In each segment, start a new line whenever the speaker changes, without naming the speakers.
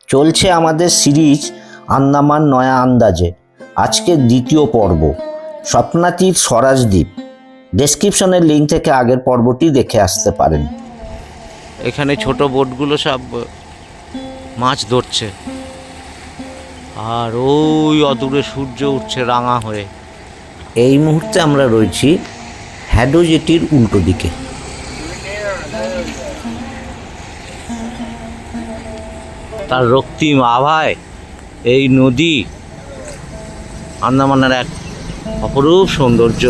চলছে আমাদের সিরিজ আন্দামান নয়া আন্দাজে। আজকে দ্বিতীয় পর্ব, স্বপ্নাতীত স্বরাজ দ্বীপ। ডেসক্রিপশনের লিঙ্ক থেকে আগের পর্বটি দেখে আসতে পারেন।
এখানে ছোট বোটগুলো সব মাছ ধরছে, আর ওই অদূরে সূর্য উঠছে রাঙা হয়ে।
এই মুহূর্তে আমরা রয়েছি হ্যাডো জেটির উল্টো দিকে।
তার রক্তিম আভায় এই নদী আন্দামানের এক অপরূপ সৌন্দর্য।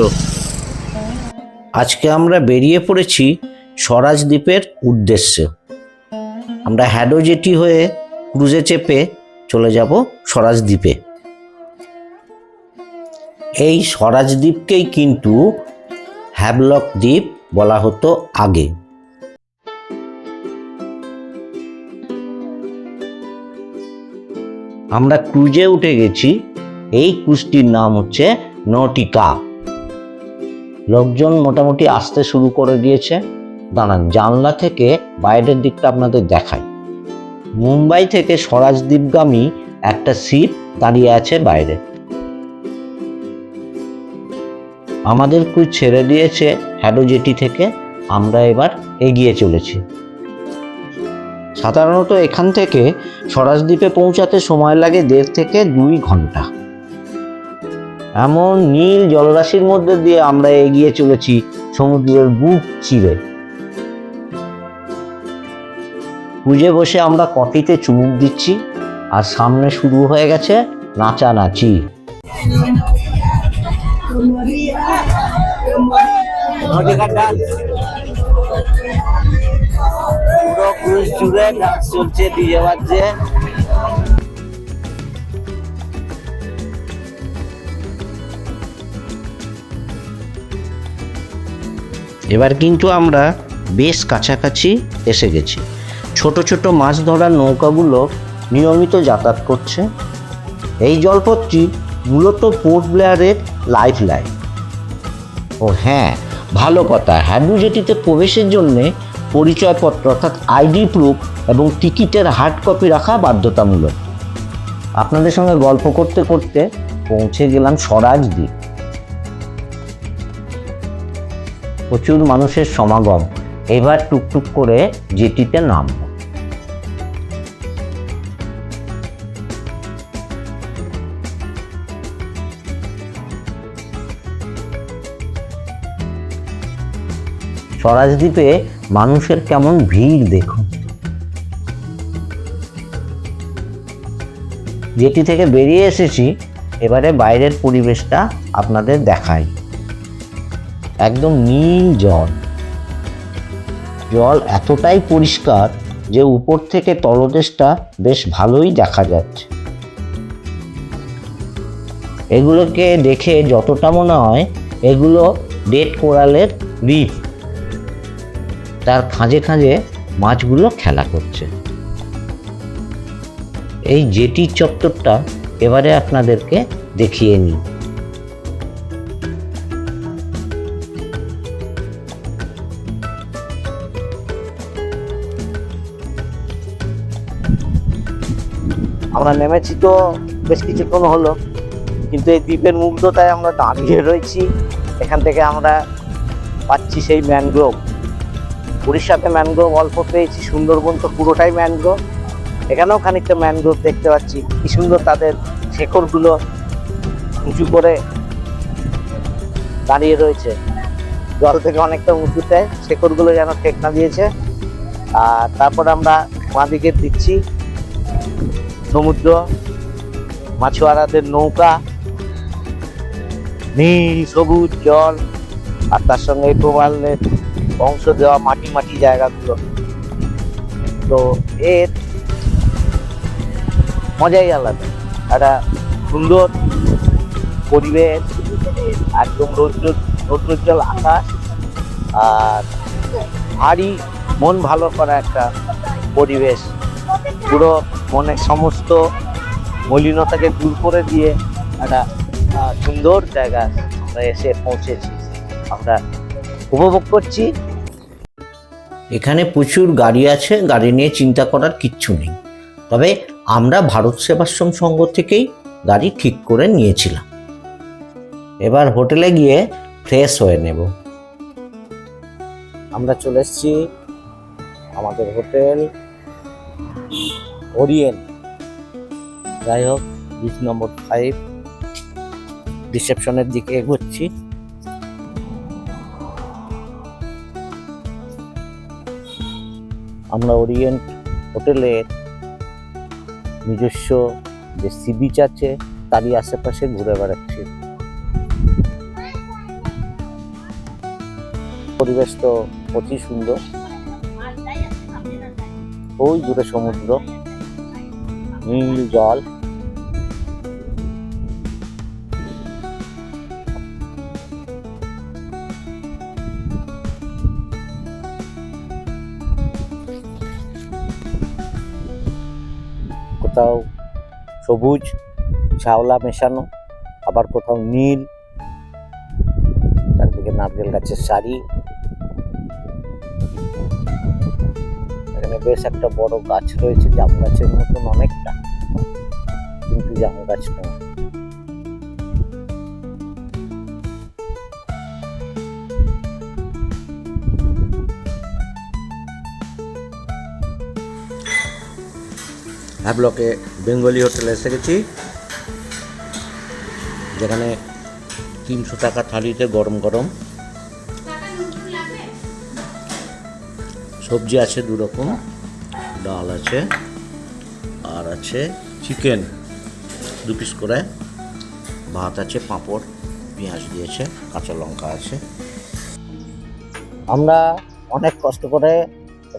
আজকে আমরা বেরিয়ে পড়েছি স্বরাজ দ্বীপের উদ্দেশ্যে। আমরা হ্যাডো জেটি হয়ে ক্রুজে চেপে চলে যাব স্বরাজ দ্বীপে। এই স্বরাজ দ্বীপকেই কিন্তু হ্যাভলক দ্বীপ বলা হতো আগে। আমরা ক্রুজে উঠে গেছি। এই ক্রুজটির নাম হচ্ছে নটিকা। লোকজন মোটামুটি আসতে শুরু করে দিয়েছে। দাঁড়ান, জানলা থেকে বাইরের দিকটা আপনাদের দেখাই। মুম্বাই থেকে স্বরাজ দ্বীপগামী একটা শিপ দাঁড়িয়ে আছে বাইরে। আমাদের ক্রুজ ছেড়ে দিয়েছে হ্যাডো জেটি থেকে। আমরা এবার এগিয়ে চলেছি। সাধারণত এখান থেকে স্বরাজ দ্বীপে পৌঁছাতে সময় লাগে 1.5 থেকে 2 ঘন্টা। এমন নীল জলরাশির মধ্যে দিয়ে আমরা এগিয়ে চলেছি সমুদ্রের বুক চিরে। ক্রুজে বসে আমরা কফিতে চুমুক দিচ্ছি, আর সামনে শুরু হয়ে গেছে নাচানাচি। পুরো ক্রুজ জুড়ে ডান্স চলছে, ডিজে বাজছে। এবার কিন্তু আমরা বেশ কাছাকাছি এসে গেছি। ছোট ছোট মাছ ধরার নৌকাগুলো নিয়মিত যাতায়াত করছে। এই জলপথটি মূলত পোর্ট ব্লেয়ারের লাইফ লাইন। ও হ্যাঁ, ভালো কথা, হ্যাডো জেটিতে প্রবেশের জন্যে পরিচয়পত্র অর্থাৎ আইডি প্রুফ এবং টিকিটের হার্ড কপি রাখা বাধ্যতামূলক। আপনাদের সঙ্গে গল্প করতে করতে পৌঁছে গেলাম স্বরাজ দ্বীপ। প্রচুর মানুষের সমাগম। এবার টুকটুক করে জেটিতে নামব। স্বরাজ দ্বীপে মানুষের কেমন ভিড় দেখুন। জেটি থেকে বেরিয়ে এসেছি, এবারে বাইরের পরিবেশটা আপনাদের দেখাই। একদম নীল জল। জল এতটাই পরিষ্কার যে উপর থেকে তলদেশটা বেশ ভালোই দেখা যাচ্ছে। এগুলোকে দেখে যতটা মনে হয় এগুলো ডেড কোরালের রিফ। তার খাঁজে খাঁজে মাছগুলো খেলা করছে। এই জেটির চত্বরটা এবারে আপনাদেরকে দেখিয়ে নিই। আমরা নেমেছি তো বেশ কিছুক্ষণ হলো, কিন্তু এই দ্বীপের মুগ্ধতায় আমরা দাঁড়িয়ে রয়েছি। এখান থেকে আমরা পাচ্ছি সেই ম্যানগ্রোভ। উড়িষ্যাতে ম্যানগ্রোভ অল্প পেয়েছি, সুন্দরবন তো পুরোটাই ম্যানগ্রোভ। এখানেও খানিকটা ম্যানগ্রোভ দেখতে পাচ্ছি। কি সুন্দর তাদের শেকড়গুলো উঁচু করে দাঁড়িয়ে রয়েছে। জল থেকে অনেকটা উঁচুতে শেকড়গুলো যেন ঠেকনা দিয়েছে। আর তারপর আমরা বাঁদিকে দিচ্ছি সমুদ্র, মাছুয়ারাদের নৌকা, নীল সবুজ জল, আর তার সঙ্গে প্রবালের অংশ দেওয়া মাটি মাটি জায়গাগুলো। তো এর মজাই আলাদা। একটা সুন্দর পরিবেশ, একদম রৌদ্রোজ্জ্বল আকাশ, আর ভারী মন ভালো করা একটা পরিবেশ। পুরো মনের সমস্ত মলিনতাকে দূর করে দিয়ে একটা সুন্দর জায়গা আমরা এসে পৌঁছেছি। আমরা উপভোগ করছি। এখানে প্রচুর গাড়ি আছে, গাড়ি নিয়ে চিন্তা করার কিচ্ছু নেই। তবে আমরা ভারত সেবাশ্রম সংঘ থেকেই গাড়ি ঠিক করে নিয়েছিলাম। এবার হোটেলে গিয়ে ফ্রেশ হয়ে নেব। আমরা চলে এসেছি আমাদের হোটেল ওরিয়েন্ট। যাই হোক, বিচ নম্বর 5 রিসেপশনের দিকে এগোচ্ছি। আমরা ওরিয়েন্ট হোটেলের নিজস্ব যে সি বিচ আছে তারই আশেপাশে ঘুরে বেড়াচ্ছি। পরিবেশ তো অতি সুন্দর, ওই দূরে সমুদ্র, নীল জল। কোথাও সবুজ শ্যাওলা মেশানো, আবার কোথাও নীল, চারদিকে নারকেল গাছের সারি। এখানে বেশ একটা বড় গাছ রয়েছে, জাম গাছের মতন অনেকটা, কিন্তু জাম গাছ নয়। হ্যাভলকে বেঙ্গলি হোটেলে এসে গেছি, যেখানে 300 টাকা থালিতে গরম গরম সবজি আছে 2 রকম, ডাল আছে, আর আছে চিকেন 2 পিস করে, ভাত আছে, পাঁপড়, পেঁয়াজ দিয়েছে, কাঁচা লঙ্কা আছে। আমরা অনেক কষ্ট করে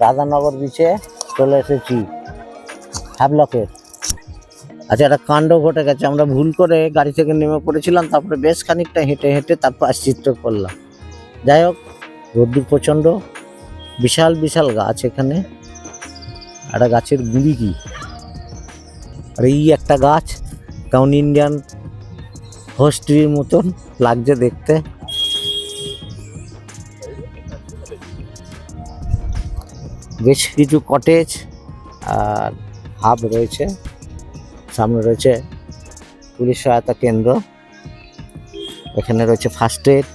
রাধানগর বিচে চলে এসেছি হ্যাভলকের। আচ্ছা, একটা কাণ্ড ঘটে গেছে। আমরা ভুল করে গাড়ি থেকে নেমে পড়েছিলাম, তারপরে বেশ খানিকটা হেঁটে হেঁটে তারপর প্রায়শ্চিত্ত করলাম। যাই হোক, রোদ্দুর প্রচণ্ড, বিশাল বিশাল গাছ এখানে। একটা গাছের গুঁড়ি কি, আর এই একটা গাছ কেমন ইন্ডিয়ান হোস্ট্রির মতন লাগছে দেখতে। বেশ কিছু কটেজ আর হাব রয়েছে, সামনে রয়েছে পুলিশ সহায়তা কেন্দ্র, এখানে রয়েছে ফার্স্ট এড,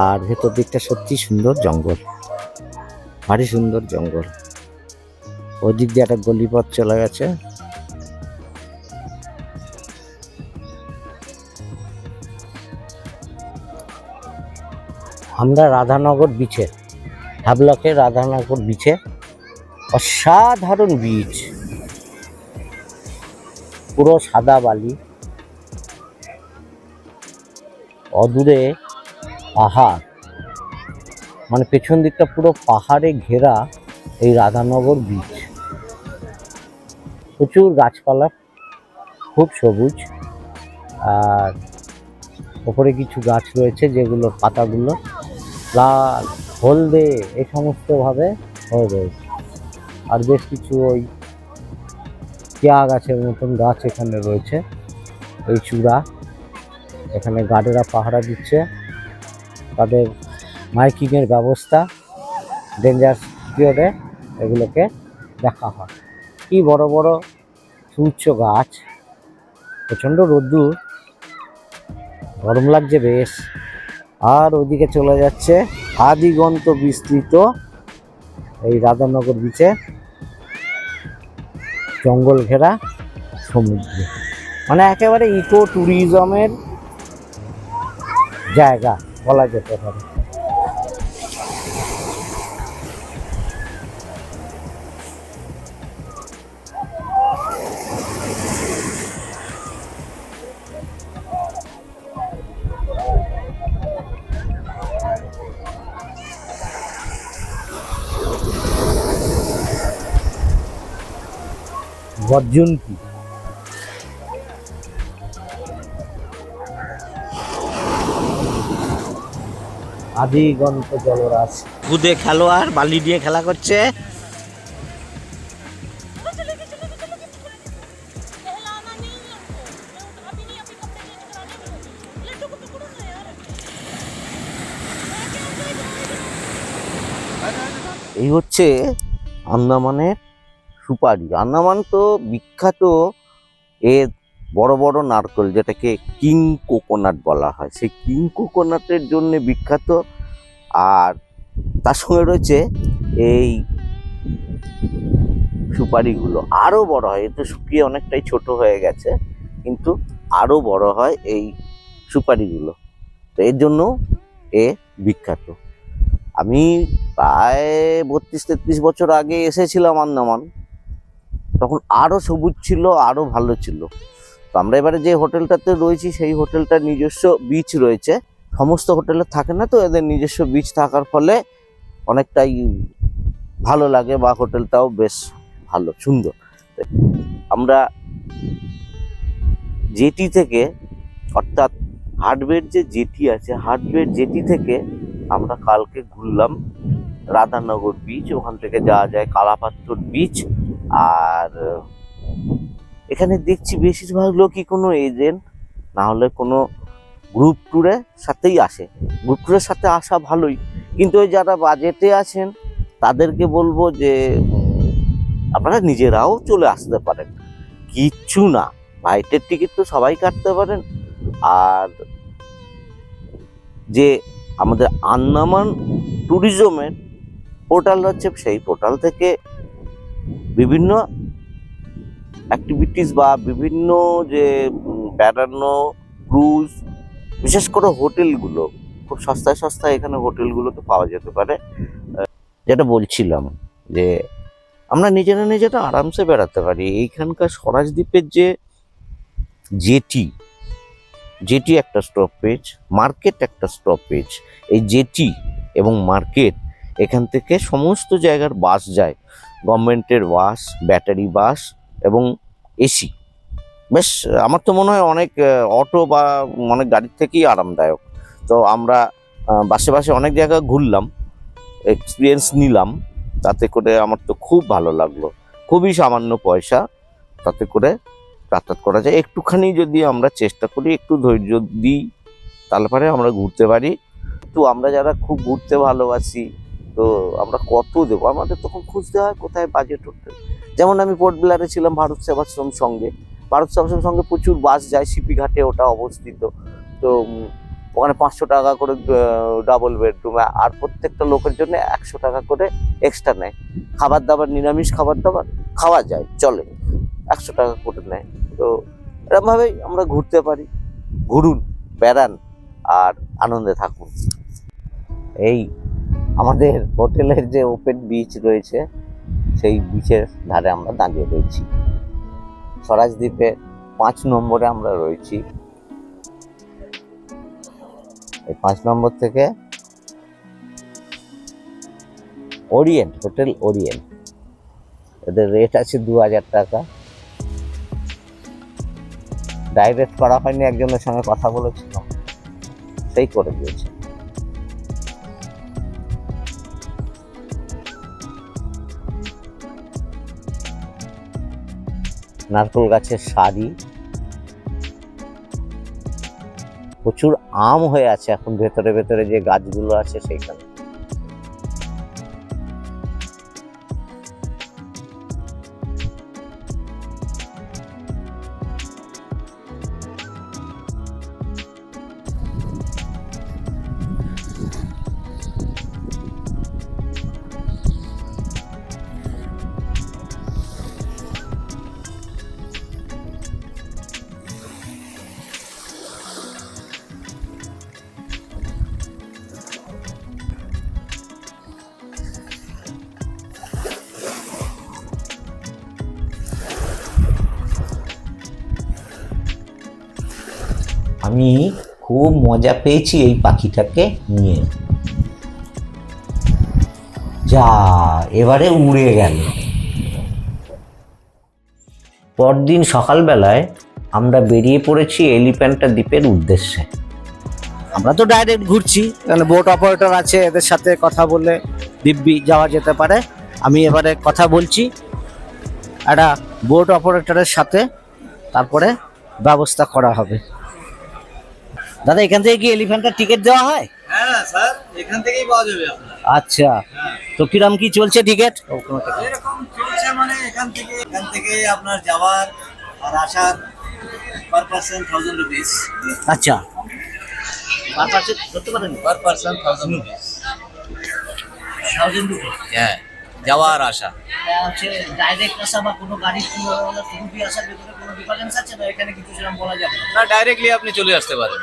আর ভেতর দিকটা সত্যি সুন্দর জঙ্গল, ভারী সুন্দর জঙ্গল। ওই দিক দিয়ে একটা গলিপথ চলে গেছে। আমরা রাধানগর বিচে, হ্যাভলকের রাধানগর বিচে, অসাধারণ বিচ, পুরো সাদা বালি, অদূরে পাহাড়, মানে পেছন দিকটা পুরো পাহাড়ে ঘেরা এই রাধানগর বিচ। প্রচুর গাছপালা, খুব সবুজ, আর ওপরে কিছু গাছ রয়েছে যেগুলোর পাতাগুলো লাল, হলদে এই সমস্তভাবে হয়ে রয়েছে। আর বেশ কিছু ওই পেয়া গাছের মতন গাছ এখানে রয়েছে, এই চূড়া। এখানে গার্ডেরা পাহারা দিচ্ছে, তাদের মাইকিংয়ের ব্যবস্থা, ডেঞ্জার পিরিয়ডে এগুলোকে দেখা হয়। কি বড় বড় সুউচ্চ গাছ, প্রচণ্ড রোদ্দুর, গরম লাগছে বেশ। আর ওইদিকে চলে যাচ্ছে আদিগন্ত বিস্তৃত এই রাধানগর বিচে জঙ্গল ঘেরা সমুদ্র, মানে একেবারে ইকো ট্যুরিজমের জায়গা বলা যেতে পারে। গর্জন কি, আদিগন্ত জলরাশ। খুদে খেলোয়াড় বালি দিয়ে খেলা করছে। এই হচ্ছে আন্দামানের সুপারি। আন্দামান তো বিখ্যাত এর বড় বড় নারকেল, যেটাকে কিং কোকোনাট বলা হয়, সেই কিং কোকোনাটের জন্য বিখ্যাত। আর তার সঙ্গে রয়েছে এই সুপারিগুলো আরো বড় হয়, এতে শুকিয়ে অনেকটাই ছোট হয়ে গেছে, কিন্তু আরো বড় হয় এই সুপারিগুলো। তো এর জন্য এ বিখ্যাত। আমি প্রায় 32-33 বছর আগে এসেছিলাম আন্দামান, তখন আরো সবুজ ছিল, আরো ভালো ছিল। তো আমরা এবারে যে হোটেলটাতে রয়েছি সেই হোটেলটার নিজস্ব বিচ রয়েছে। সমস্ত হোটেলে থাকে না, তো এদের নিজস্ব বিচ থাকার ফলে অনেকটাই ভালো লাগে, বা হোটেলটাও বেশ ভালো সুন্দর। আমরা জেটি থেকে, অর্থাৎ হাটবের যে জেটি আছে, হাটবের জেটি থেকে আমরা কালকে ঘুরলাম রাধানগর বিচ। ওখান থেকে যাওয়া যায় কালাপাত্তর বিচ। আর এখানে দেখছি বেশিরভাগ লোকই কোনো এজেন্ট না হলে কোনো গ্রুপ ট্যুরের সাথেই আসে। গ্রুপ ট্যুরের সাথে আসা ভালোই, কিন্তু ওই যারা বাজেটে আছেন তাদেরকে বলবো যে আপনারা নিজেরাও চলে আসতে পারেন, কিচ্ছু না। ফ্লাইটের টিকিট তো সবাই কাটতে পারেন। আর যে আমাদের আন্দামান ট্যুরিজমের পোর্টাল হচ্ছে, সেই পোর্টাল থেকে বিভিন্ন অ্যাক্টিভিটিস বা বিভিন্ন যে বেড়ানো, ক্রুজ, বিশেষ করে হোটেলগুলো খুব সস্তায় সস্তায় এখানে হোটেলগুলোতে পাওয়া যেতে পারে। যেটা বলছিলাম যে আমরা নিজেরা আরামসে বেড়াতে পারি। এইখানকার স্বরাজদ্বীপের যে জেটি, জেটি একটা স্টপেজ, মার্কেট একটা স্টপেজ। এই জেটি এবং মার্কেট, এখান থেকে সমস্ত জায়গার বাস যায়, গভর্নমেন্টের বাস, ব্যাটারি বাস এবং এসি। বেশ, আমার তো মনে হয় অনেক অটো বা অনেক গাড়ির থেকেই আরামদায়ক। তো আমরা বাসে বাসে অনেক জায়গা ঘুরলাম, এক্সপিরিয়েন্স নিলাম, তাতে করে আমার তো খুব ভালো লাগলো। খুবই সামান্য পয়সা, তাতে করে যাতায়াত করা যায়। একটুখানি যদি আমরা চেষ্টা করি, একটু ধৈর্য দিই, তাহলে পরে আমরা ঘুরতে পারি। তো আমরা যারা খুব ঘুরতে ভালোবাসি, তো আমরা কত দেবো, আমাদের তখন খুঁজতে হয় কোথায় বাজেট হোটেল। যেমন আমি পোর্ট ব্লেয়ারে ছিলাম ভারত সেবাশ্রম সঙ্গে, ভারত সেবাশ্রম সঙ্গে প্রচুর বাস যায়, সিপি ঘাটে ওটা অবস্থিত। তো ওখানে 500 টাকা করে ডাবল বেডরুমে, আর প্রত্যেকটা লোকের জন্য 100 টাকা করে এক্সট্রা নেয়। খাবার দাবার, নিরামিষ খাবার দাবার খাওয়া যায়, চলে, 100 টাকা করে নেয়। তো এরকমভাবেই আমরা ঘুরতে পারি। ঘুরুন, বেড়ান, আর আনন্দে থাকুন। এই আমাদের হোটেলের যে ওপেন বিচ রয়েছে, সেই বিচের ধারে আমরা দাঁড়িয়ে রয়েছি। স্বরাজদ্বীপে 5 নম্বরে আমরা রয়েছি। এই 5 নম্বর থেকে ওরিয়েন্ট, হোটেল ওরিয়েন্ট, এদের রেট আছে 2000 টাকা। ডাইরেক্ট করা হয়নি, একজনের সঙ্গে কথা বলেছিলাম, সেই করে দিয়েছে। নারকেল গাছের সারি, প্রচুর আম হয়ে আছে এখন ভেতরে ভেতরে যে গাছগুলো আছে সেইখানে। আমি খুব মজা পেয়েছি এই পাখিটাকে নিয়ে। যা, এবারে উড়ে গেল। পরদিন সকালবেলায় আমরা বেরিয়ে পড়েছি এলিফ্যান্টা দ্বীপের উদ্দেশ্যে।
আমরা তো ডাইরেক্ট ঘুরছি, এখানে বোট অপারেটর আছে, এদের সাথে কথা বলে দিব্যি যাওয়া যেতে পারে। আমি এবারে কথা বলছি একটা বোট অপারেটরের সাথে, তারপরে ব্যবস্থা করা হবে। দাদা, এখান থেকে কি এলিফ্যান্টার টিকিট দেওয়া হয়?
হ্যাঁ স্যার, এখান থেকেই পাওয়া যাবে আপনার।
আচ্ছা,
হ্যাঁ।
তো কিরম কি চলছে টিকিট?
এরকম চলছে, মানে এখান থেকে আপনার যাওয়ার আর আসার পার পার্সন 1000 রুপিস।
আচ্ছা, পার পার্সন ধরতে পারেন?
Per person 1000 rupees.
1000 রুপি।
হ্যাঁ, যাওয়া আর আসা।
হচ্ছে ডাইরেক্ট আসা বা কোনো গাড়ির রুপি আসার ভিতরে কোনো ডিফারেন্স আছে না? এখানে কিছু সেরকম বলা যাবে না।
না, ডাইরেক্টলি আপনি চলে আসতে পারেন।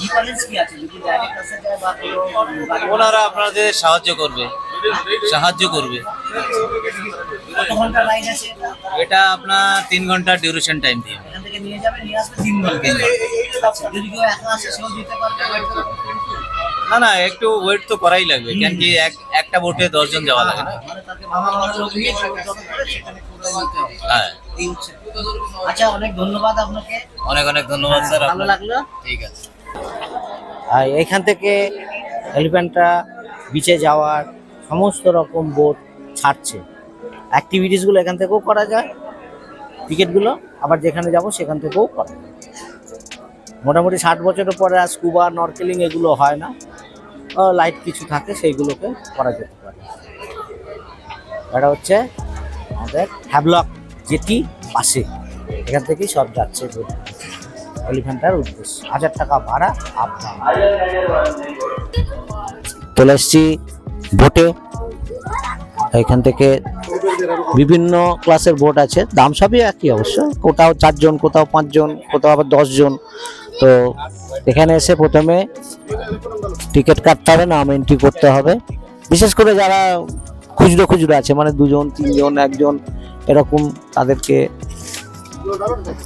ডিফারেন্স কি আছে যদি ডাইরেক্ট আসা যায় বা কোনো গাড়ি?
ওনারা আপনাদের সাহায্য করবে।
কত ঘন্টা রাইড আছে এটা?
এটা আপনার 3 ঘন্টা ডিউরেশন টাইম দিয়ে।
এখান থেকে নিয়ে যাবে, নিয়ে আসবে 3 ঘন্টা। আচ্ছা, যদি কেউ একা আসে সেও যেতে পারবে?
না, একটু ওয়েট তো করাই লাগবে, কেন কি একটা বোটে 10 জন যাওয়া লাগে না।
মানে তাকে মামা মামার লোক নিয়ে যত করে সেখানে করে নিতে হবে।
হ্যাঁ,
এই হচ্ছে। আচ্ছা, অনেক ধন্যবাদ আপনাকে।
অনেক অনেক ধন্যবাদ স্যার।
ভালো লাগলো।
ঠিক আছে।
আর এখান থেকে এলিফ্যান্টা বিচে যাওয়ার সমস্ত রকম বোট ছাড়ছে। অ্যাক্টিভিটিসগুলো এখান থেকেও করা যায়, টিকিটগুলো আবার যেখানে যাব সেখান থেকেও করা যায়। মোটামুটি 60 বছরের পরে আর স্কুবা নরকেলিং এগুলো হয় না, লাইট কিছু থাকে সেইগুলোকে করা যেতে পারে। এটা হচ্ছে আমাদের হ্যাভলক জেটি পাশে, এখান থেকেই সব যাচ্ছে এলিফ্যান্টার উদ্দেশ্য। 1000 টাকা ভাড়া আপনার। চলে এসছি বোটে। এখান থেকে বিভিন্ন ক্লাসের বোট আছে, দাম সবই একই অবশ্য, কোথাও 4 জন, কোথাও 5 জন, কোথাও আবার 10 জন। তো এখানে এসে প্রথমে টিকিট কাটতে হবে, নাম এন্ট্রি করতে হবে। বিশেষ করে যারা খুচরো আছে, মানে 2 জন 3 জন 1 জন এরকম, তাদেরকে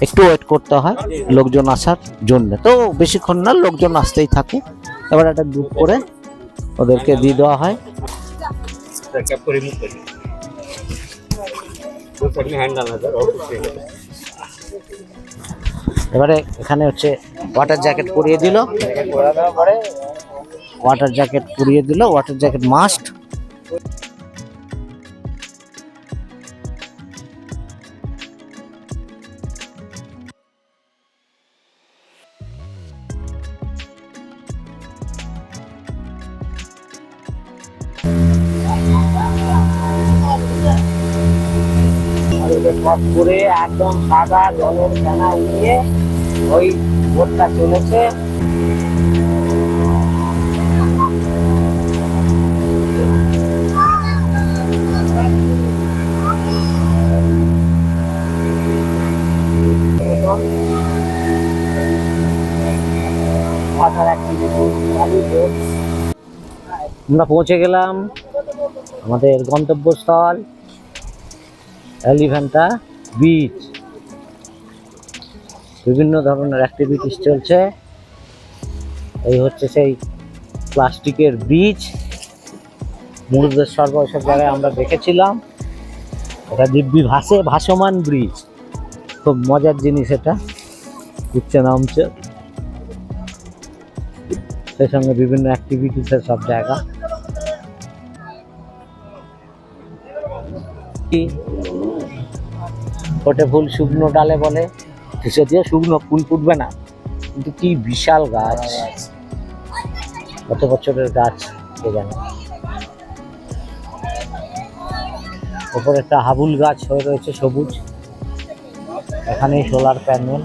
একটু ওয়েট করতে হয় লোকজন আসার জন্য। তো বেশিক্ষণ না, লোকজন আসতেই থাকে। এবার একটা গ্রুপ করে ওদেরকে দিয়ে দেওয়া হয়। এবারে এখানে হচ্ছে ওয়াটার জ্যাকেট পরিয়ে দিল, ওয়াটার জ্যাকেট মাস্ট। করে একদম সাদা জলের ফেনা উঠিয়ে ওই বোটটা চলেছে। আমরা পৌঁছে গেলাম আমাদের গন্তব্যস্থল এলিফ্যান্টা বিচ। বিভিন্ন ধরনের অ্যাক্টিভিটিস চলছে। এই হচ্ছে সেই প্লাস্টিকের ব্রিজ, মুরুদেশ্বর সব জায়গায় আমরা দেখেছিলাম। এটা দিব্যি ভাসমান ব্রিজ, খুব মজার জিনিস। এটা উঠছে নামছে, সেই সঙ্গে বিভিন্ন অ্যাক্টিভিটিসের সব জায়গা। ফোটে ফুল শুকনো ডালে বলে, যদিও শুকনো ফুল ফুটবে না, কিন্তু কি বিশাল গাছ, কত বছরের গাছ কে জানে। ওপরে একটা হাবুল গাছ হয়ে রয়েছে সবুজ, এখানেই সোলার প্যানেল।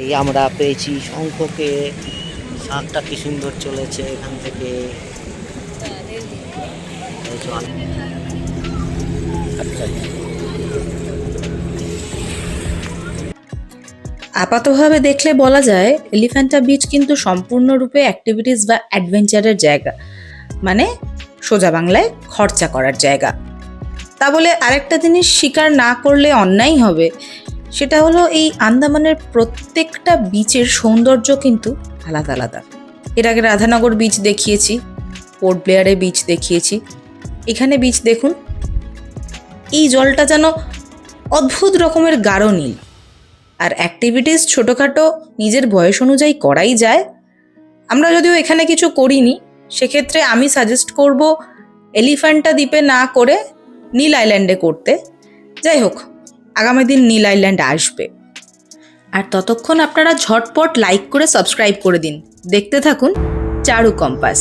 এই আমরা পেয়েছি শঙ্খকে, শাকটা কি সুন্দর চলেছে এখান থেকে।
আপাতভাবে দেখলে বলা যায় এলিফ্যান্টা বিচ কিন্তু সম্পূর্ণরূপে অ্যাক্টিভিটিস বা অ্যাডভেঞ্চারের জায়গা, মানে সোজা বাংলায় খরচা করার জায়গা। তা বলে আরেকটা জিনিস স্বীকার না করলে অন্যায় হবে, সেটা হলো এই আন্দামানের প্রত্যেকটা বিচের সৌন্দর্য কিন্তু আলাদা আলাদা। এর আগে রাধানগর বিচ দেখিয়েছি, পোর্ট ব্লেয়ারে বিচ দেখিয়েছি, এখানে বিচ দেখুন, এই জলটা যেন অদ্ভুত রকমের গাঢ় নীল। আর অ্যাক্টিভিটিস ছোটোখাটো নিজের বয়স অনুযায়ী করাই যায়। আমরা যদিও এখানে কিছু করিনি, সেক্ষেত্রে আমি সাজেস্ট করব এলিফ্যান্টা দ্বীপে না করে নীল আইল্যান্ডে করতে। যাই হোক, আগামী দিন নীল আইল্যান্ড আসবে। আর ততক্ষণ আপনারা ঝটপট লাইক করে সাবস্ক্রাইব করে দিন। দেখতে থাকুন চারু কম্পাস।